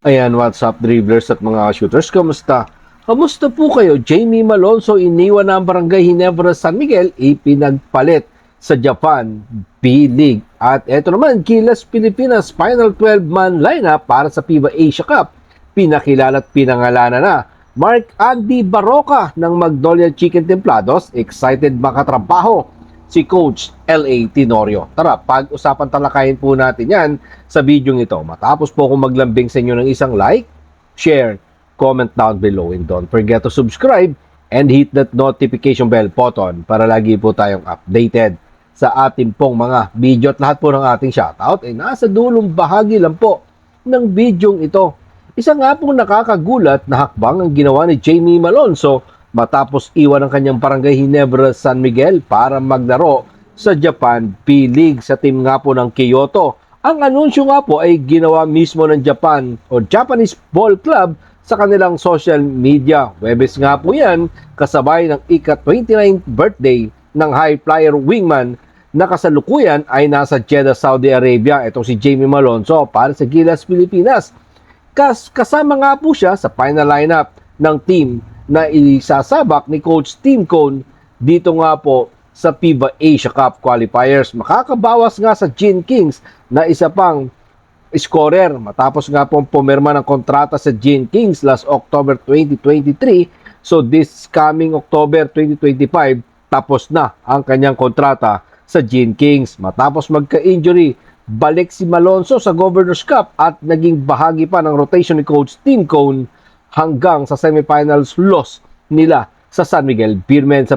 Ayan, what's up dribblers at mga shooters, kamusta? Kamusta po kayo? Jamie Malonzo iniwan ng Barangay Ginebra San Miguel, ipinagpalit sa Japan B-League. At eto naman, Gilas Pilipinas Final 12-man lineup para sa FIBA Asia Cup. Pinakilala at pinangalanan na Mark Andy Baroka ng Magnolia Chicken Templados, excited makatrabaho si Coach L.A. Tenorio. Tara, pag-usapan talakayin po natin yan sa video ito. Matapos po akong maglambing sa inyo ng isang like, share, comment down below, and don't forget to subscribe and hit that notification bell button para lagi po tayong updated sa ating pong mga video at lahat po ng ating shoutout ay nasa dulong bahagi lang po ng video ito. Isa nga pong nakakagulat na hakbang ang ginawa ni Jamie Malonzo matapos iwan ang kanyang Barangay Ginebra San Miguel para maglaro sa Japan B-League sa team nga po ng Kyoto. Ang anunsyo nga po ay ginawa mismo ng Japan o Japanese Ball Club sa kanilang social media. Webes nga po yan kasabay ng ika-29th birthday ng high flyer wingman na kasalukuyan ay nasa Jeddah, Saudi Arabia. Itong si Jamie Malonzo para sa Gilas Pilipinas. Kasama nga po siya sa final lineup ng team na isasabak ni Coach Tim Cone dito nga po sa FIBA Asia Cup qualifiers. Makakabawas nga sa Gene Kings na isa pang scorer matapos nga pong pumirma ng kontrata sa Gene Kings last October 2023. So this coming October 2025, tapos na ang kanyang kontrata sa Gene Kings. Matapos magka-injury, balik si Malonzo sa Governor's Cup at naging bahagi pa ng rotation ni Coach Tim Cone hanggang sa semifinals loss nila sa San Miguel Beermen sa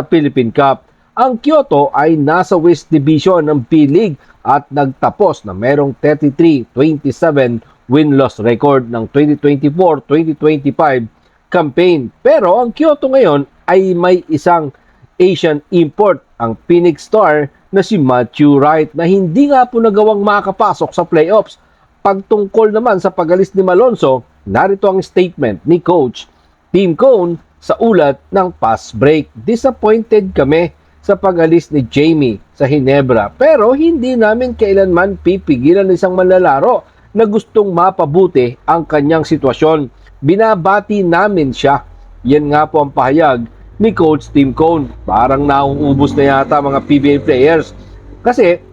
Philippine Cup. Ang Kyoto ay nasa West Division ng B-League at nagtapos na merong 33-27 win-loss record ng 2024-2025 campaign. Pero ang Kyoto ngayon ay may isang Asian import, ang Phoenix Star na si Matthew Wright, na hindi nga po nagawang makapasok sa playoffs. Pagtungkol naman sa pagalis ni Malonzo, narito ang statement ni Coach Tim Cone sa ulat ng pass break. Disappointed kami sa pag-alis ni Jamie sa Ginebra, pero hindi namin kailanman pipigilan ng isang manlalaro na gustong mapabuti ang kanyang sitwasyon. Binabati namin siya. Yan nga po ang pahayag ni Coach Tim Cone. Parang nauubos na yata mga PBA players. Kasi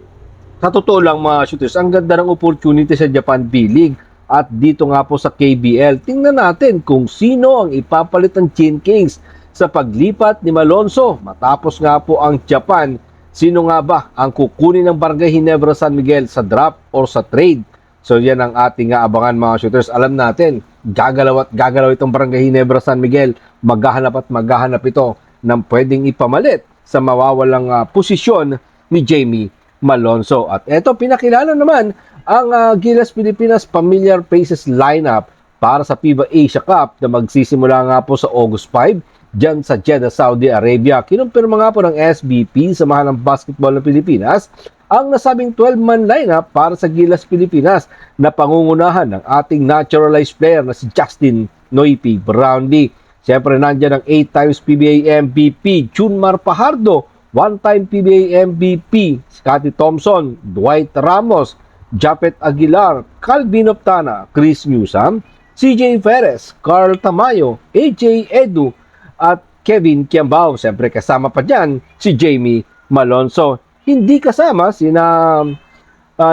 sa totoo lang mga shooters, ang ganda ng opportunity sa Japan B-League. At dito nga po sa KBL, tingnan natin kung sino ang ipapalit ng Gene Kings sa paglipat ni Malonzo. Matapos nga po ang Japan, sino nga ba ang kukunin ng Barangay Ginebra San Miguel sa draft or sa trade? So yan ang ating abangan mga shooters. Alam natin, gagalaw at gagalaw itong Barangay Ginebra San Miguel. Maghahanap at maghahanap ito ng pwedeng ipamalit sa mawawalang posisyon ni Jamie Malonzo. At eto, pinakilala naman ang Gilas Pilipinas Familiar Faces lineup para sa FIBA Asia Cup na magsisimula nga po sa August 5 dyan sa Jeddah, Saudi Arabia. Kinumpirma nga po ng SBP, Samahan ng Basketball ng Pilipinas, ang nasabing 12-man lineup para sa Gilas Pilipinas na pangungunahan ng ating naturalized player na si Justin Noipi Brownlee. Siyempre nandiyan ang 8 times PBA MVP Junmar Pajardo, 1-time PBA MVP Scottie Thompson, Dwight Ramos, Japet Aguilar, Calvin Optana, Chris Newsam, CJ Perez, Carl Tamayo, AJ Edu, at Kevin Kiambao. Siyempre kasama pa dyan si Jamie Malonzo. Hindi kasama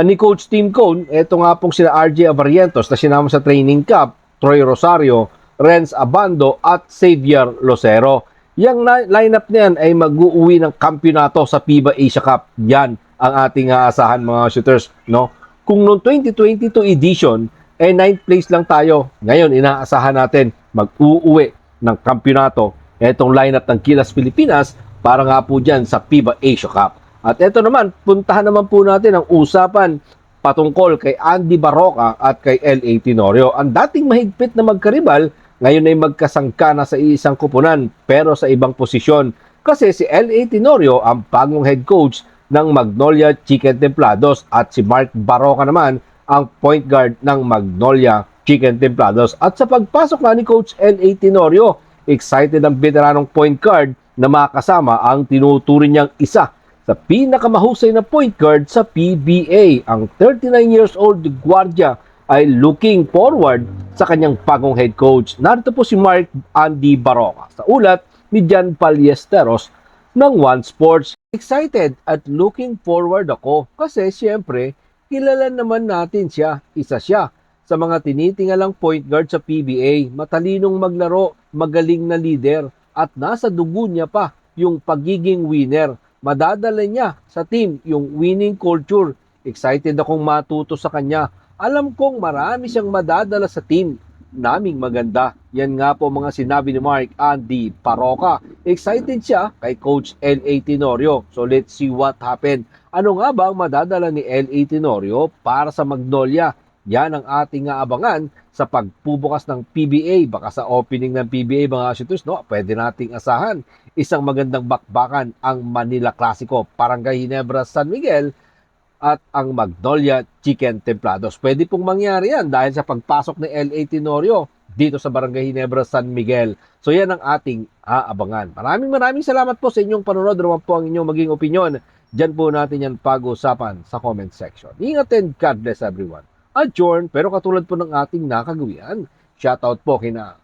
ni Coach Tim Cone. Ito nga pong sina RJ Avarientos na sinama sa training camp, Troy Rosario, Renz Abando, at Xavier Lucero. Yang lineup niyan ay mag-uuwi ng kampyonato sa FIBA Asia Cup. Yan ang ating aasahan mga shooters, no? Kung noong 2022 edition, 9th place lang tayo. Ngayon, inaasahan natin mag-uuwi ng kampyonato itong lineup ng Gilas Pilipinas para nga po dyan sa FIBA Asia Cup. At ito naman, puntahan naman po natin ang usapan patungkol kay Andy Baroka at kay L.A. Tenorio. Ang dating mahigpit na magkaribal, ngayon ay magkasangka na sa isang kupunan pero sa ibang posisyon. Kasi si L.A. Tenorio ang bagong head coach ng Magnolia Chicken Templados at si Mark Baroka naman ang point guard ng Magnolia Chicken Templados. At sa pagpasok na ni Coach L.A. Tenorio, excited ang veteranong point guard na makasama ang tinuturing niyang isa sa pinakamahusay na point guard sa PBA, ang 39 years old Guardia ay looking forward sa kanyang bagong head coach. Narito po si Mark Andy Baroka sa ulat ni Jan Ballesteros ng One Sports. Excited at looking forward ako kasi siyempre kilala naman natin siya. Isa siya sa mga tinitingalang point guard sa PBA. Matalinong maglaro, magaling na leader at nasa dugo niya pa yung pagiging winner. Madadala niya sa team yung winning culture. Excited akong matuto sa kanya. Alam kong marami siyang madadala sa team naming maganda. Yan nga po mga sinabi ni Mark Andy Baroka. Excited siya kay Coach L.A. Tenorio. So let's see what happened. Ano nga ba ang madadala ni L.A. Tenorio para sa Magnolia? Yan ang ating abangan sa pagbubukas ng PBA. Baka sa opening ng PBA mga shooters, no, pwede nating asahan isang magandang bakbakan ang Manila Clasico, Barangay Ginebra, San Miguel at ang Magnolia Chicken Templados. Pwede pong mangyari yan dahil sa pagpasok ni L.A. Tenorio dito sa Barangay Ginebra, San Miguel. So yan ang ating aabangan. Maraming salamat po sa inyong panonood. Naman po ang inyong maging opinion. Diyan po natin yan pag-usapan sa comment section. Ingat and God bless everyone. Adjourn, pero katulad po ng ating nakagawian. Shoutout po kina